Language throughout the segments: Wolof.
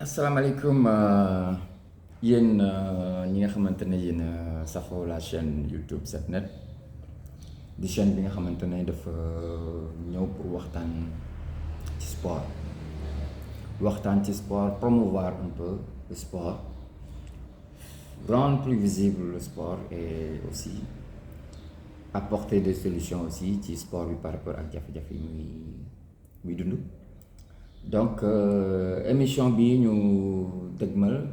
asalaamaaleykum yéen ñi nga xamante ne yéen safoo la chaîne YouTube 7net di chaîne bi nga xamante ne dafa ñëw pour waxtaan ci sport promouvoir un peu le sport, rendre plus visible le sport et aussi apporter des solutions aussi ci sport bi par rapport ak jafe-jafe yi muy dund. Donc émission bi ñu dëgmal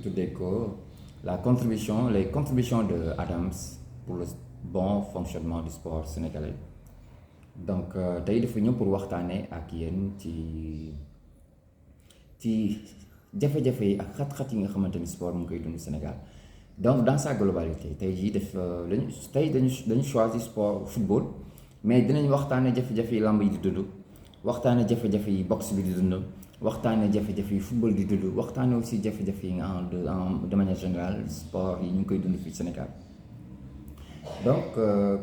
tuddee ko les contributions de Adams pour le bon fonctionnement du sport sénégalais. Donc tey dafa ñëw pour waxtaanee ak yéen ci jafe-jafe yi ak xat-xat yi nga xamante ni sport mu ngi koy dund Sénégal. Donc dans sa globalité tey jii dañu choisir sport football, mais dinañ waxtaanee jafe-jafe yi lamb yi di dund. waxtaane jafe-jafe yi boxe bi di dund, waxtaane jafe-jafe yi football di dund, waxtaane aussi jafe-jafe yi de manière générale sport yi ñu ngi koy dund fii Sénégal. Donc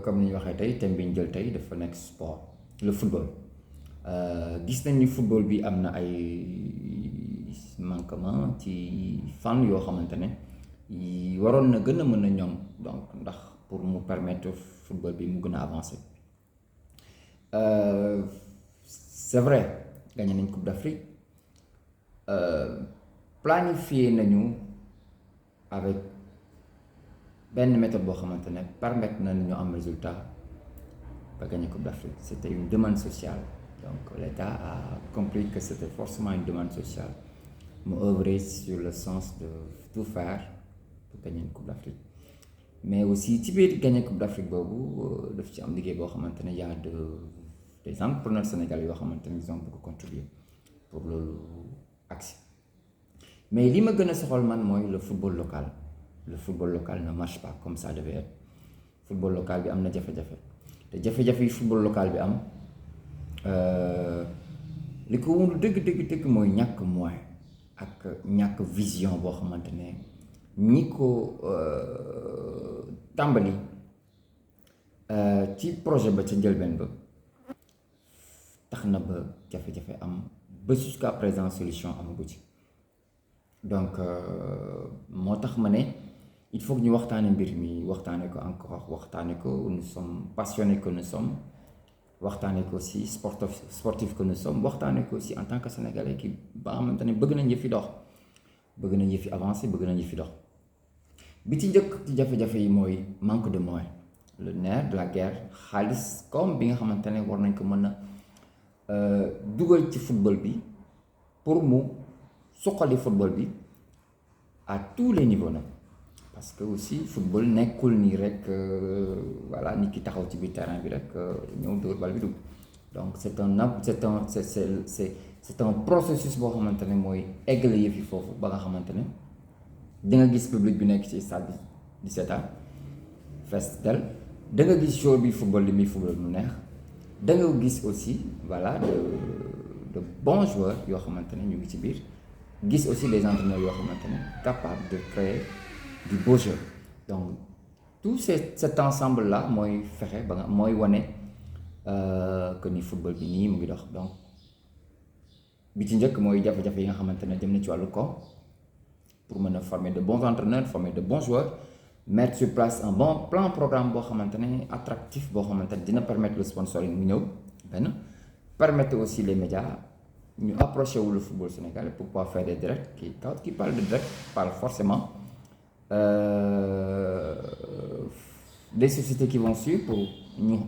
comme ni ñu waxee tey thème bi ñu jël tey dafa nekk sport, le football. Gis nañ ni football bi am na ay manquement ci fànn yoo xamante ne waroon na gën a mën a ñoŋ, donc ndax pour mu permettre football bi mu gën a avancer. C'est vrai, gagné nañ Coupe d'Afrique, planifié nañu avec benn méthode boo xamante ne permettre na ñu am résultat ba gagné Coupe d'Afrique. C'était une demande sociale, donc l'État a compris que c'était forcément une demande sociale, mu œuvrer sur le sens de tout faire pour gagner une Coupe d'Afrique. Mais aussi ci biir gagné Coupe d'Afrique boobu daf ci am liggéey boo xamante ne y a des entrepreneurs sénégalais yoo xamante ni ils ont beaucoup contribué pour loolu aksi. Mais li ma gën a soxal man mooy le football local. Le football local ne marche pas comme ça devait être. Football local bi am na jafe-jafe te jafe-jafe yi football local bi am li ko wundu dëgg mooy ñàkk moyen ak ñàkk vision boo xamante ne ñi ko tàmbali ci projet ba ca njëlbeen ba tax na ba jafe-jafe am ba jusqu'à présent solution amagu ci. Donc moo tax ma ne il faut que ñu waxtaane mbir mi, waxtaane ko encore, waxtaane ko, nous sommes passionnés que nous sommes, waxtaane ko aussi sportif que nous sommes, waxtaane ko aussi en tant que sénégalais ki ba xamante ne bëgg nañ yëfi dox, bëgg nañ yëfi avancer, bëgg nañ yëfi dox. Bi ci njëkk ci jafe-jafe yi mooy manque de moyens, le nerf de la guerre, xaalis comme bi nga xamante ne war nañ ko mën a dugal ci football bi pour mu suqali football bi à tous les niveaux nag, parce que aussi football nekkul nii rek voilà nit ki taxaw ci biir terrain bi rek ñëw dóor bal bi dugg. Donc c'est un processus boo xamante ne mooy eggale yëf yi foofu ba nga xamante ne di nga gis public bi nekk ci stade bi di seetaan fees del, da nga gis joueur bi football li muy football mu neex, da nga gis aussi voilà de bons joueurs yoo xamante ne ñu ngi ci biir, gis aussi des entraîneurs yoo xamante ne capables de créer du beau jeu. Donc tout cet ensemble là mooy fexe ba nga mooy wane que ni football bi nii mu ngi dox. Donc bi ci njëkk mooy jafe-jafe yi nga xamante ne jëm na ci wàllu koom pour mën a former de bons entraîneurs, former de bons joueurs, mettre sur place un bon plan programme boo xamante ne attractif boo xamante ne dina permettre le sponsoring mu ñëw benn, permettre aussi les médias ñu approché wu le football sénégalais pour pouvoir faire des directs. Quand qui parle de direct parle forcément des sociétés qui vont suivre pour ñu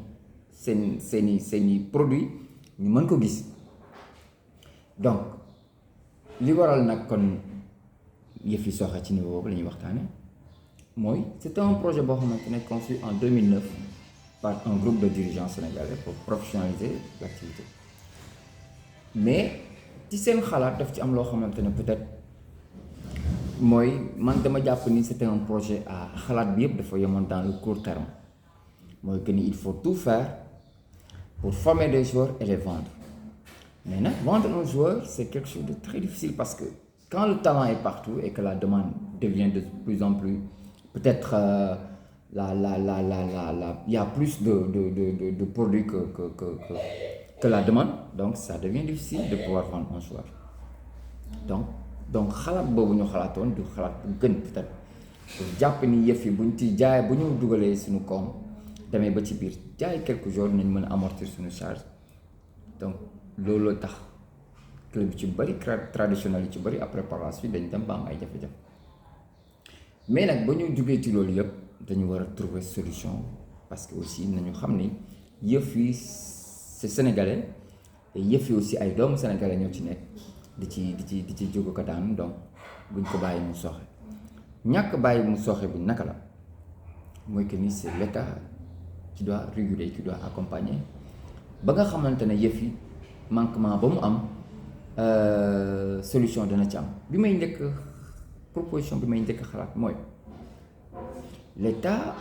seeni produits ñu mën ko gis. Donc li waral nag kon yëf yi soxe ci niveau boobu la ñuy waxtaane mooy c'est un projet boo xamante ne conçu en 2009 par un groupe de dirigeants sénégalais pour professionnaliser l'activité. Mais ci seen xalaat daf ci am loo xamante ne peut-être mooy man dama jàpp ni c'était un projet à xalaat bi yëpp dafa yemoon dans le court terme, mooy que ni il faut tout faire pour former des joueurs et les vendre. Mais nag vendre un joueur c'est quelque chose de très difficile parce que quand le talent est partout et que la demande devient de plus en plus peut-être il y a plus de produits que la demande, donc ça devient difficile de pouvoir vendre un joueur. Donc donc xalaat boobu ñu xalaatoon du xalaat bu gën peut-être jàpp ni yëf yi buñ ci jaay bu ñu dugalee suñu koom demee ba ci biir jaay quelques jours nañ mën a amortir suñu charge donc looloo tax club yi ci bëri traditionnel yi ci bëri après par la suite dañ dem ba am ay jafe-jafe mais nag ba ñu jugee ci loolu yëpp dañu war a trouver solution parce que aussi nañu xam ni yëf yi c'est sénégalais et yëf yi aussi ay doomu sénégalais ñoo ci nekk di ci jóg ko daan donc buñ ko bàyyi mu sooxe ñàkk bàyyi mu sooxe bi naka la mooy que ni c'est l'État qui doit réguler qui doit accompagner ba nga xamante ne yëf yi manquement ba mu am solution dana ci am bi may njëkk proposition bi may njëkk xalaat mooy l'État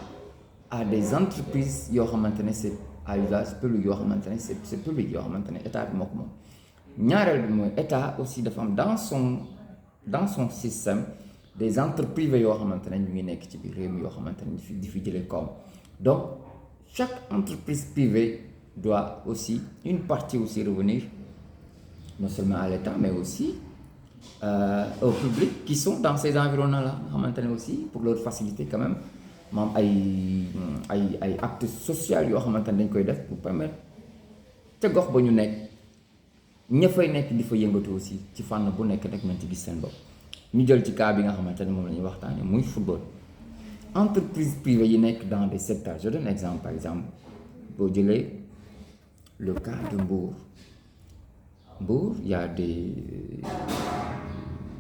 a des entreprises yoo xamante ne c'est à usage public yoo xamante ne c'est public yoo xamante ne état bi moo ko moom ñaareel bi mooy état aussi dafa am dans son système des entreprises privées yoo xamante ne ñu ngi nekk ci biir réew mi yoo xamante ne di fi jëlee koom donc chaque entreprise privée doit aussi une partie aussi revenir non seulement à l'État mais aussi au public qui sont dans ces environnements là nga xamante ne aussi pour leur faciliter quand même moom ay actes sociaux yoo xamante ne dañ koy def pour permettre ca gox ba ñu nekk ña fay nekk di fa yëngatu aussi ci fànn bu nekk rek nañ ci gis seen bopp ñu jël ci cas bi nga xamante ne moom la ñuy waxtaanee muy football entreprise privée yi nekk dans des secteurs je donne exemple par exemple boo jëlee le cas de Mbour il y a des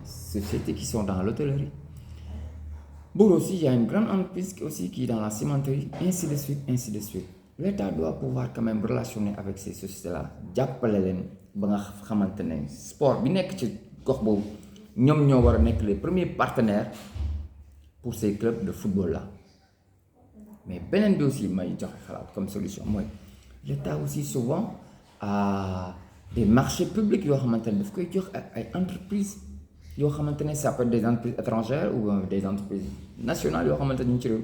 sociétés qui sont dans l'hôtellerie Mbour aussi il y a une grande entreprise aussi qui est dans la cimenterie ainsi de suite l'État doit pouvoir quand même relationner avec ces sociétés là jàppale leen ba nga xamante ne sport bi nekk ci gox boobu ñoom ñoo war a nekk les premiers partenaires pour ces clubs de football là mais beneen bi aussi may joxe xalaat comme solution mooy l'État aussi souvent a des marchés publics yoo xamante ne daf koy jox ay entreprises yoo xamante ne ça peut être des entreprises étrangères ou des entreprises nationales yoo xamante ne ñu ci réew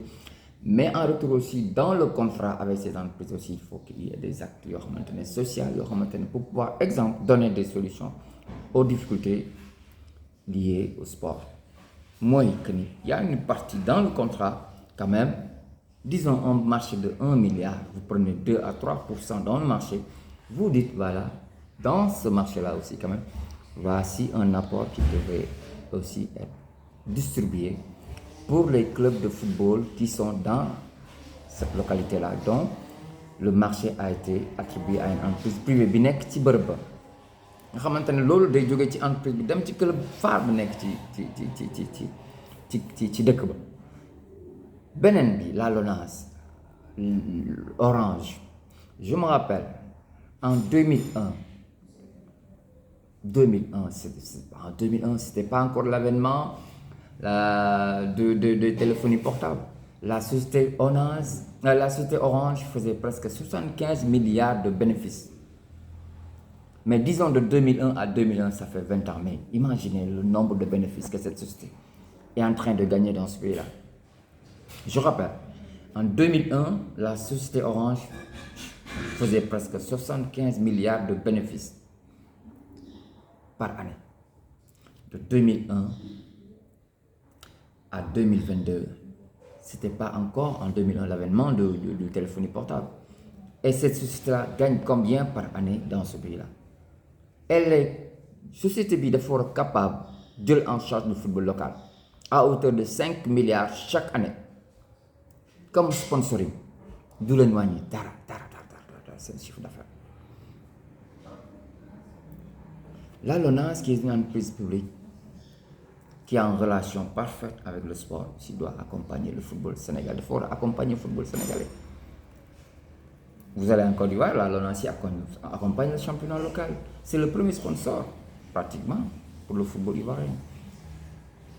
mais en retour aussi dans le contrat avec ces entreprises aussi il faut qu'il y ait des actes yoo xamante ne sociaux yoo xamante ne pour pouvoir exemple donner des solutions aux difficultés liées au sport mooy que ni y a une partie dans le contrat quand même disons un marché de 1 milliard vous prenez 2 à 3% dans le marché vous dites voilà dans ce marché là aussi quand même voici un apport qui devrait aussi être distribué pour les clubs de football qui sont dans cette localité là donc le marché a été attribué à une entreprise privée bi nekk ci bërëb ba nga xamante ne loolu day jógee ci entreprise bi dem ci club phare bi nekk ci dëkk ba beneen bi la LONASE Orange je me rappelle en 2001 c'était pas encore l'avènement de téléphonie portable la société Orange faisait presque 75 milliards de bénéfices mais disons de 2001 à 2001 ça fait 20 ans mais imaginez le nombre de bénéfices que cette société est en train de gagner dans ce pays-là je rappelle en 2001 la société Orange faisait presque 75 milliards de bénéfices par année de 2001 à 2022 c'était pas encore en 2001 l'avènement de téléphonie portable et cette société-là gagne combien par année dans ce pays-là elle est société bi dafa war a capable jël en charge le football local à hauteur de 5 milliards chaque année comme sponsoring du leen wàññi dara seen chiffre d'affaires la LONASE qui est une entreprise publique qui est en relation parfaite avec le sport qui doit accompagner le football sénégalais dafa war a accompagner le football sénégalais vous allez en Côte d'Ivoire la LONASE accompagne le championnat local c'est le premier sponsor pratiquement pour le football ivoirien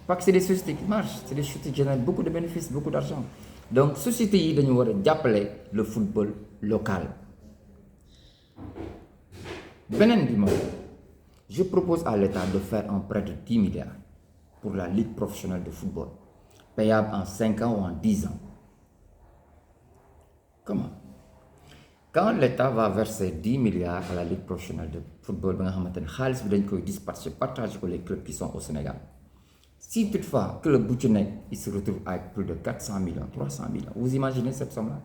parce que c'est des sociétés qui marchent c'est des sociétés qui génèrent beaucoup de bénéfices beaucoup d'argent donc sociétés yi dañu war a jàppale le football local beneen bi mooy je propose à l'État de faire un prêt de 10 milliards pour la ligue professionnelle de football payable en 5 ans ou en 10 ans comment quand l'État va verser 10 milliards à la ligue professionnelle football ba nga xamante ne xaalis bi dañ koy partager ko les clubs qui sont au Sénégal. Si toutefois club bu ci nekk il se retrouve avec plus de 400 millions 300 millions vous imaginez cette somme là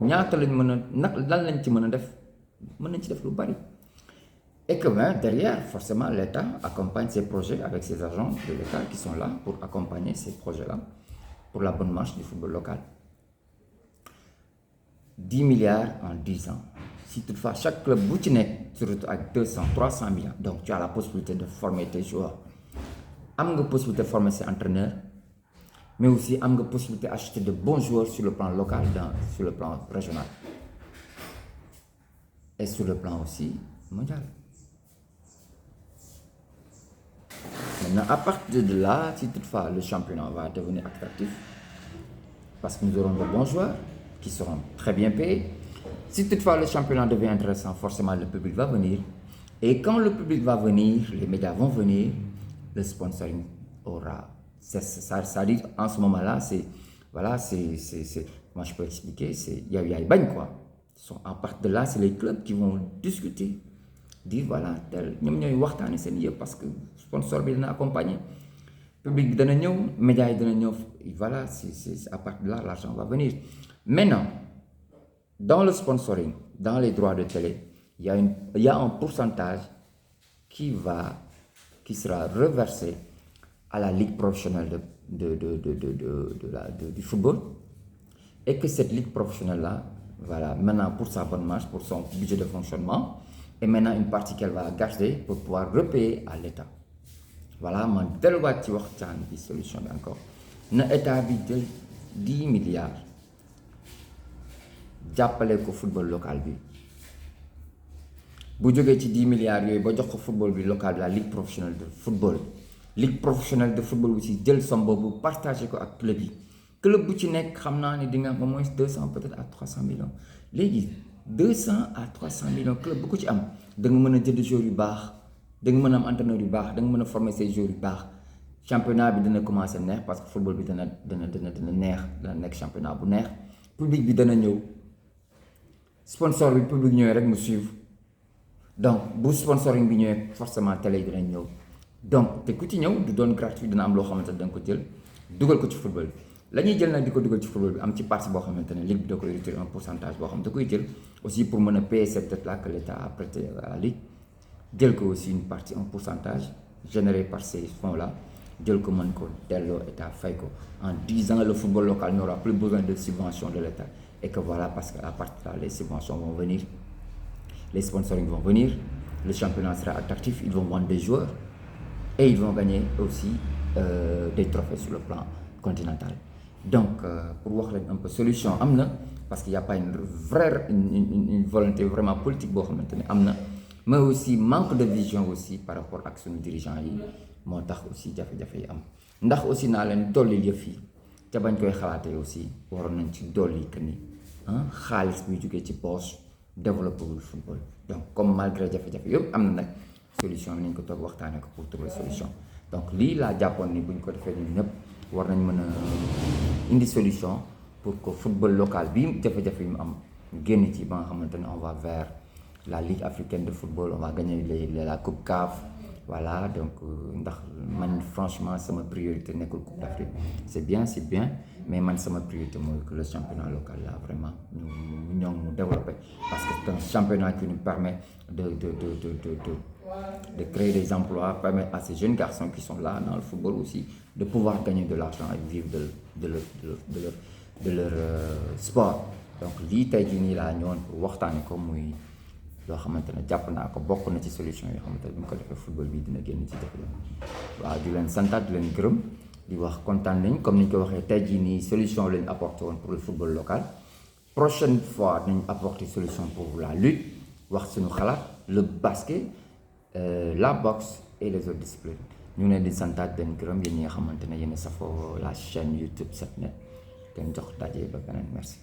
ñaata lañ mën a lan lañ ci mën a def mën nañ ci def lu bari. Et que derrière, forcément, l'État accompagne ces projets avec ses agents de l'État qui sont là pour accompagner ces projets-là pour la bonne marche du football local. 10 milliards en 10 ans. Si toutefois, chaque club boutinet se retrouve avec 200, 300 millions, donc tu as la possibilité de former tes joueurs. Tu as la possibilité de former ses entraîneurs, mais aussi tu as la possibilité d'acheter de bons joueurs sur le plan local, sur le plan régional. Et sur le plan aussi mondial. Maintenant, à partir de là, si toutefois le championnat va devenir attractif, parce que nous aurons de bons joueurs qui seront très bien payés, si toutefois le championnat devient intéressant, forcément le public va venir. Et quand le public va venir, les médias vont venir, le sponsoring aura. Ça dit en ce moment-là, moi je peux expliquer, il y a une bagne quoi. À partir de là, c'est les clubs qui vont discuter. Dire voilà tel ñoom ñooy waxtaane seen yëpp parce que sponsor bi dana accompagner public bi dana ñëw médias yi dana ñëw voilà c'est à partir de là l'argent va venir. Maintenant dans le sponsoring, dans les droits de télé, il y a un pourcentage qui sera reversé à la ligue professionnelle du football, et que cette ligue professionnelle là, voilà, maintenant pour sa bonne marche, pour son budget de fonctionnement, et maintenant une partie qu'elle va garder pour pouvoir repayer à l'État. Voilà, man delluwaat ci waxtaan bi solution bi encore na état bi jël 10 milliards jàppale ko football local bi bu jógee ci 10 milliards yooyu ba jox ko football bi local bi la ligue professionnelle de football aussi jël somme boobu partagé ko ak club yi club bu ci nekk xam naa ne di nga am au moins 200 peut-être à 300 millions léegi 200 à 300 millions club bu ko ci am da nga mën a jënd joueurs yu baax da nga mën a am entraîneur yu baax da nga mën a former ces joueurs yu baax championnat bi dina commencer neex parce que football bi dana neex dana nekk championnat bu neex public bi dana ñëw sponsor bi public ñëwee rek mu suivre donc bu sponsoring bi ñëwee forcément télé yi dinañ ñëw donc te ku ci ñëw du doon gratuit dina am loo xamante ne da nga ko jël dugal ko ci football bi la ñuy jël nag di ko dugal ci football bi am ci partie boo xamante ne ligue bi da koy retirer un pourcentage boo xam da koy jël aussi pour mën a payer cette dette là que l'État a prêté à la ligue jël ko aussi une partie un pourcentage généré par ces fonds là jël ko mën ko delloo État fay ko en 10 ans le football local n'aura plus besoin de subventions de l'État et que voilà parce que à partir de là les subventions vont venir, les sponsoring vont venir, le championnat sera attractif, ils vont vendre des joueurs et ils vont gagner aussi des trophées sur le plan continental. Donc pour wax leen un peu solution am na parce qu'il y a pas une volonté vraiment politique boo xamante ne am na mais aussi manque de vision aussi par rapport ak suñu dirigeants yi moo tax aussi jafe-jafe yi am ndax aussi naa leen dolli yëf yi te bañ koy xalaatee aussi waroon nañ ci dolli que ni xaalis buy jógee ci poche développé wul football donc comme malgré jafe-jafe yëpp am na nag solution bi nañ ko toog waxtaanee ko pour trouver solution donc lii laa jàppoon ni buñ ko defee ñun ñëpp war nañ mën a indi solution pour que football local bi jafe-jafe yi mu am génn ci ba nga xamante ne on va vers la Ligue africaine de football, on va gagner la Coupe CAF, voilà, donc ndax man franchement sama priorité nekkul Coupe d'Afrique, c'est bien, mais man sama priorité mooy que le championnat local là vraiment ñu développer parce que c'est un championnat qui nous permet de créer des emplois, permet à ces jeunes garçons qui sont là dans le football aussi de pouvoir gagner de l'argent et vivre de leur sport. Donc lii tey jii nii laa ñëwoon pour waxtaane ko muy loo xamante ne jàpp naa ko bokk na ci solution yoo xamante ne bu ñu ko defee football bi dina génn ci jafe-jafe waaw di leen santaat di leen gërëm di wax kontaan nañ comme ni ñu ko waxee tey jii nii solution lañ apporté woon pour le football local prochaine fois nañ apporter solution pour la lutte wax suñu xalaat le basket la boxe et les autres disciplines ñu leen di santaat den gërëm yéen ñi nga xamante ne yéen a safoo la chaîne YouTube 7net den jox daje ba beneen merci